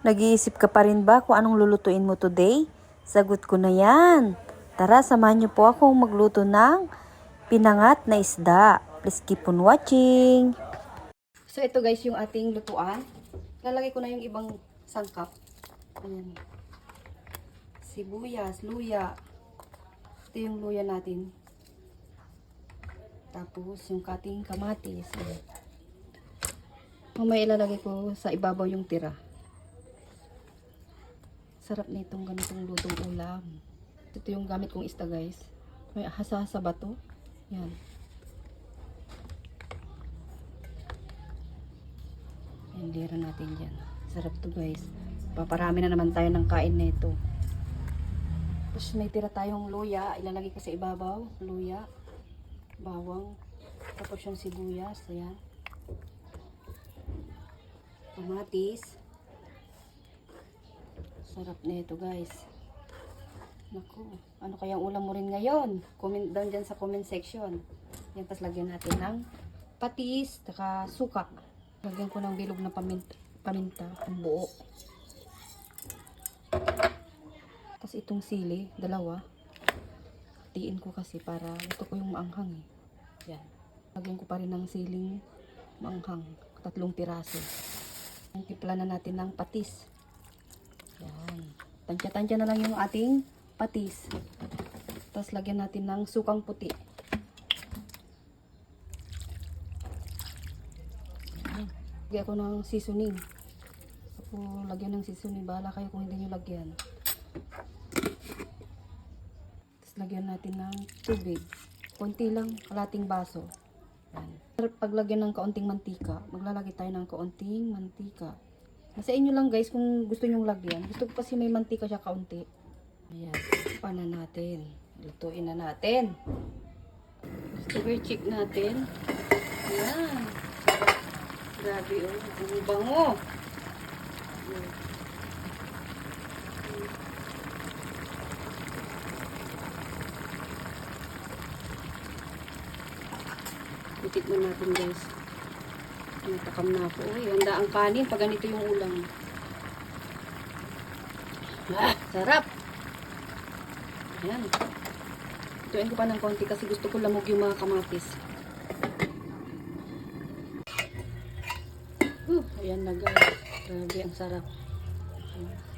Nag-iisip ka pa rin ba kung anong lulutuin mo today? Sagot ko na yan. Tara, samahan niyo po akong magluto ng pinangat na isda. Please keep on watching. So ito guys yung ating lutuan. Lalagay ko na yung ibang sangkap. Ayan. Sibuyas, luya. Ito yung luya natin. Tapos yung kating kamatis. Ayan. Mamaya ilalagay ko sa ibabaw yung tira. Sarap na itong ganitong lutong ulam. Ito yung gamit kong isda guys. May hasa-hasa ba to? Yan. Yan, lira natin dyan. Sarap to guys. Paparami na naman tayo ng kain na ito. Tapos may tira tayong luya. Ilalagay ko sa ibabaw. Luya. Bawang. Tapos yung sibuyas. Ayan. Kamatis. Sarap na ito guys. Naku, ano kayang ulam mo rin ngayon? Comment down dyan sa comment section. Yan, tapos lagyan natin ng patis, taka suka. Lagyan ko ng bilog na paminta, ang buo. Tapos itong sili, dalawa. Hatiin ko kasi para gusto ko yung maanghang eh. Yan. Lagyan ko pa rin ng siling maanghang, 3 piraso. Timpla na natin ng patis. Yan. Tansya-tansya na lang yung ating patis. Tapos lagyan natin ng sukang puti. Lagyan ko ng seasoning. Ako lagyan ng seasoning. Bahala kayo kung hindi nyo lagyan. Tapos lagyan natin ng tubig. Konti lang, kalating baso. Yan. Paglagyan ng kaunting mantika, maglalagay tayo ng kaunting mantika. Nasa inyo lang guys kung gusto nyong lagyan. Gusto ko kasi may mantika siya kaunti. Ayan. Pana natin. Lutuin na natin. Sugar chick natin. Ayan. Grabe oh. Ang bango. Titikman natin guys. Natakam na ako. Uy, handa ang kanin pag ganito yung ulam. Ah, sarap! Ayan. Tuin ko pa ng konti kasi gusto ko lamog yung mga kamatis. Ayan na guys. Grabe, ang sarap. Ayan.